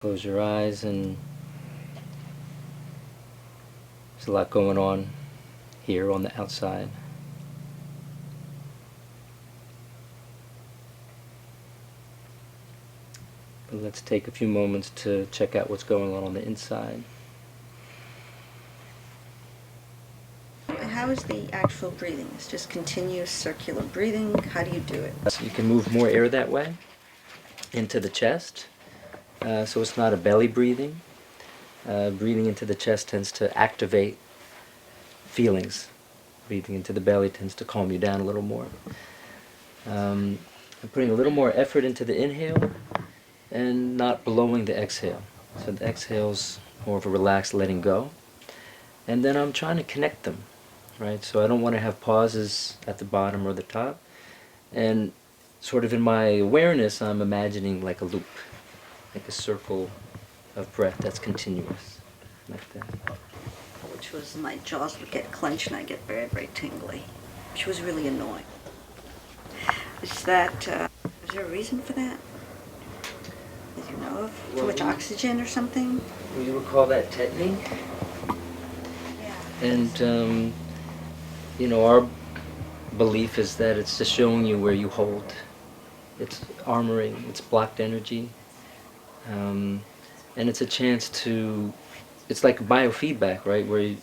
Close your eyes, and there's a lot going on here on the outside. But let's take a few moments to check out what's going on the inside. How is the actual breathing? It's just continuous circular breathing? How do you do it? So you can move more air that way into the chest, so it's not a belly breathing. Breathing into the chest tends to activate feelings. Breathing into the belly tends to calm you down a little more. I'm putting a little more effort into the inhale and not blowing the exhale. So the exhale's more of a relaxed letting go. And then I'm trying to connect them, right? So I don't want to have pauses at the bottom or the top. And sort of in my awareness, I'm imagining like a loop, like a circle of breath that's continuous, like that. Which was my jaws would get clenched and I get very, very tingly, which was really annoying. Is there a reason for that? That you know of? Too much oxygen or something? Will you recall that tetany? Yeah. And, our belief is that it's just showing you where you hold. It's armoring, it's blocked energy. And it's a chance to, it's like biofeedback, right? Where you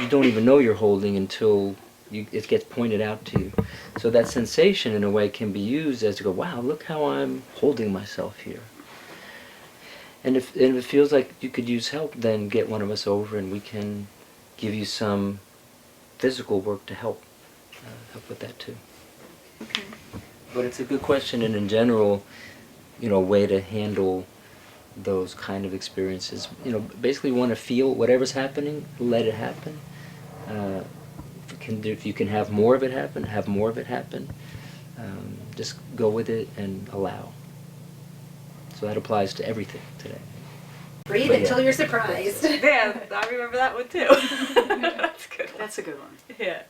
don't even know you're holding until it gets pointed out to you. So that sensation, in a way, can be used as to go, wow, look how I'm holding myself here. And if it feels like you could use help, then get one of us over and we can give you some physical work to help with that too. Okay. But it's a good question, and in general, way to handle those kind of experiences. Basically want to feel whatever's happening, let it happen. If you can have more of it happen, have more of it happen. Just go with it and allow. So that applies to everything today. Breathe until you're surprised. Yeah, I remember that one too. That's a good one. That's a good one. Yeah.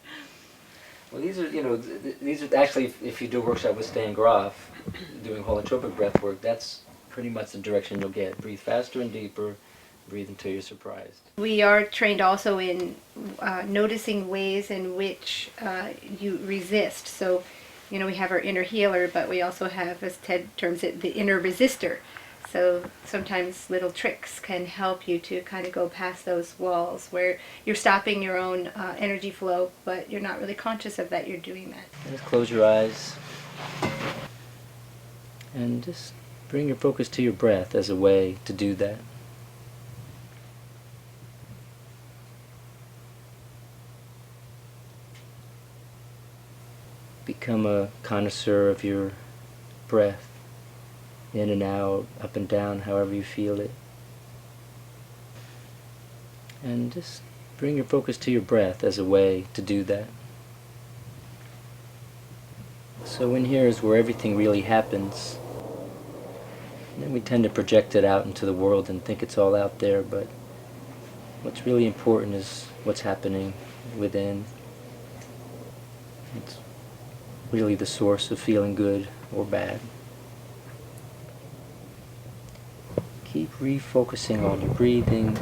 Well, these are actually, if you do a workshop with Stan Groff, doing holotropic breath work, that's pretty much the direction you'll get. Breathe faster and deeper, breathe until you're surprised. We are trained also in noticing ways in which you resist. So, we have our inner healer, but we also have, as Ted terms it, the inner resistor. So sometimes little tricks can help you to kind of go past those walls where you're stopping your own energy flow, but you're not really conscious of that you're doing that. Just close your eyes and just bring your focus to your breath as a way to do that. Become a connoisseur of your breath, in and out, up and down, however you feel it. And just bring your focus to your breath as a way to do that. So in here is where everything really happens. And then we tend to project it out into the world and think it's all out there, but what's really important is what's happening within. It's really the source of feeling good or bad. Keep refocusing on your breathing,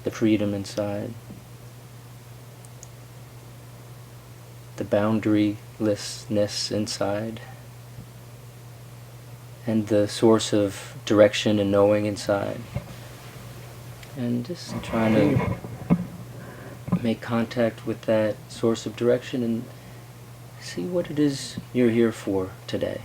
the freedom inside, the boundarylessness inside, and the source of direction and knowing inside. And just trying to make contact with that source of direction and see what it is you're here for today.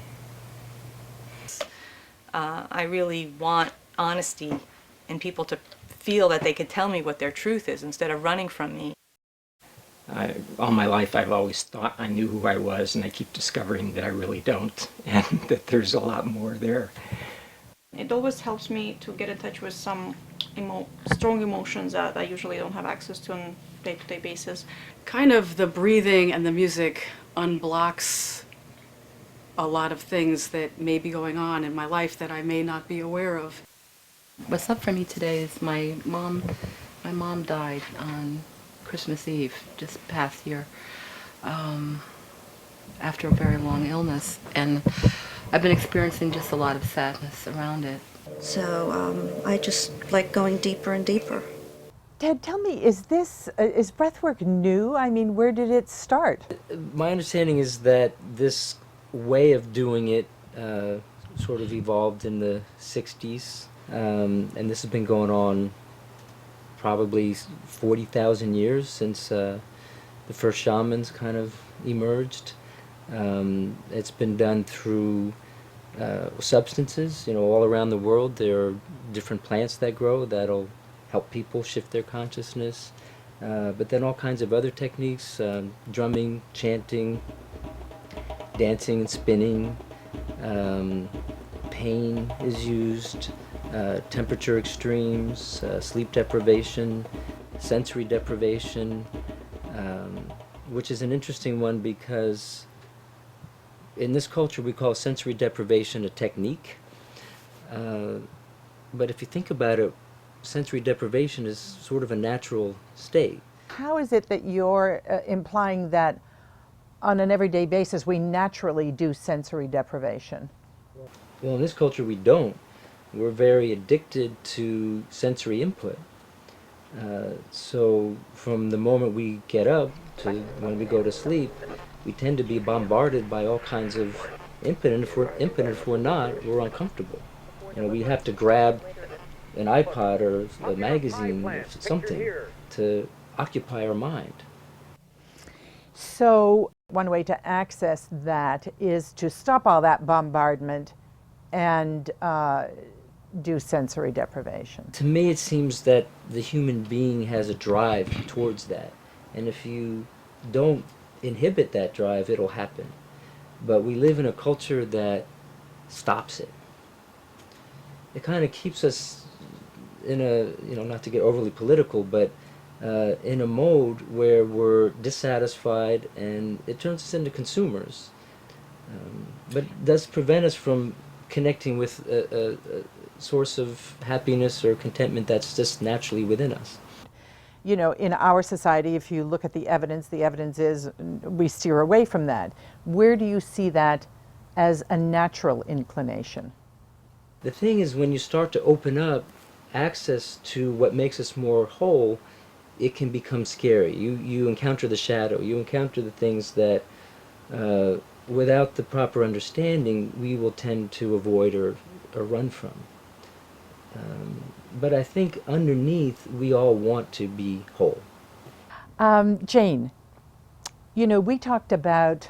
I really want honesty and people to feel that they can tell me what their truth is instead of running from me. All my life I've always thought I knew who I was, and I keep discovering that I really don't, and that there's a lot more there. It always helps me to get in touch with some strong emotions that I usually don't have access to on a day-to-day basis. Kind of the breathing and the music unblocks a lot of things that may be going on in my life that I may not be aware of. What's up for me today is my mom died on Christmas Eve, just past year, after a very long illness, and I've been experiencing just a lot of sadness around it. So I just like going deeper and deeper. Ted, tell me, is breathwork new? I mean, where did it start? My understanding is that this way of doing it sort of evolved in the 60s, and this has been going on probably 40,000 years since the first shamans kind of emerged. It's been done through substances, all around the world. There are different plants that grow that'll help people shift their consciousness. But then all kinds of other techniques, drumming, chanting, dancing and spinning. Pain is used, temperature extremes, sleep deprivation, sensory deprivation, which is an interesting one because in this culture we call sensory deprivation a technique. But if you think about it, sensory deprivation is sort of a natural state. How is it that you're implying that on an everyday basis we naturally do sensory deprivation? Well, in this culture we don't. We're very addicted to sensory input. So from the moment we get up to when we go to sleep, we tend to be bombarded by all kinds of input, and if we're not, we're uncomfortable. We have to grab an iPod or a magazine or something to occupy our mind. So one way to access that is to stop all that bombardment and do sensory deprivation. To me, it seems that the human being has a drive towards that, and if you don't inhibit that drive, it'll happen. But we live in a culture that stops it. It kind of keeps us in a, not to get overly political, but in a mode where we're dissatisfied, and it turns us into consumers. But it does prevent us from connecting with a source of happiness or contentment that's just naturally within us. In our society, if you look at the evidence is we steer away from that. Where do you see that as a natural inclination? The thing is, when you start to open up access to what makes us more whole, it can become scary. You encounter the shadow, you encounter the things that without the proper understanding we will tend to avoid or run from. But I think underneath we all want to be whole. Jane, we talked about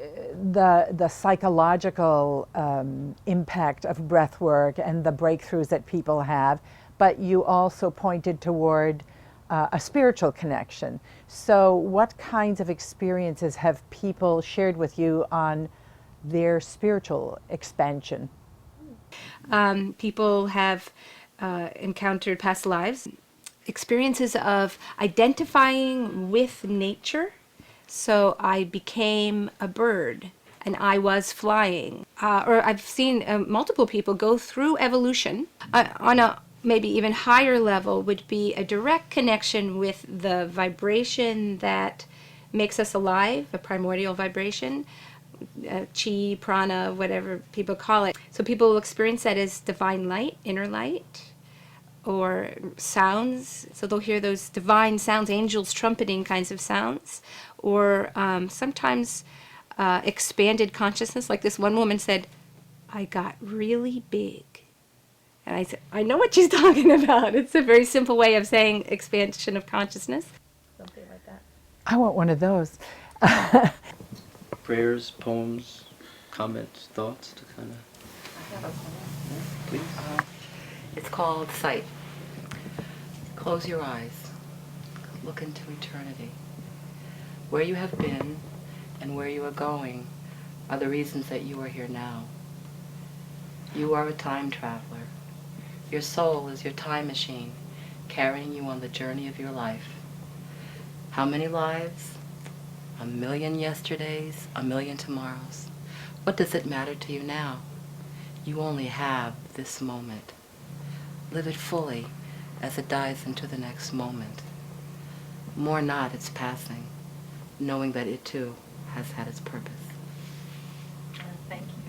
the psychological impact of breath work and the breakthroughs that people have, but you also pointed toward a spiritual connection. So what kinds of experiences have people shared with you on their spiritual expansion? People have encountered past lives, experiences of identifying with nature. So I became a bird and I was flying. Or I've seen multiple people go through evolution. On a maybe even higher level would be a direct connection with the vibration that makes us alive, a primordial vibration. Chi, prana, whatever people call it. So people will experience that as divine light, inner light, or sounds. So they'll hear those divine sounds, angels trumpeting kinds of sounds, or sometimes expanded consciousness. Like this one woman said, I got really big. And I said, I know what she's talking about. It's a very simple way of saying expansion of consciousness. Something like that. I want one of those. Prayers, poems, comments, thoughts to kind of... I have a poem. Yeah, please. It's called Sight. Close your eyes. Look into eternity. Where you have been and where you are going are the reasons that you are here now. You are a time traveler. Your soul is your time machine, carrying you on the journey of your life. How many lives? 1,000,000 yesterdays, 1,000,000 tomorrows. What does it matter to you now? You only have this moment. Live it fully as it dies into the next moment. Mourn not its passing, knowing that it too has had its purpose. Thank you.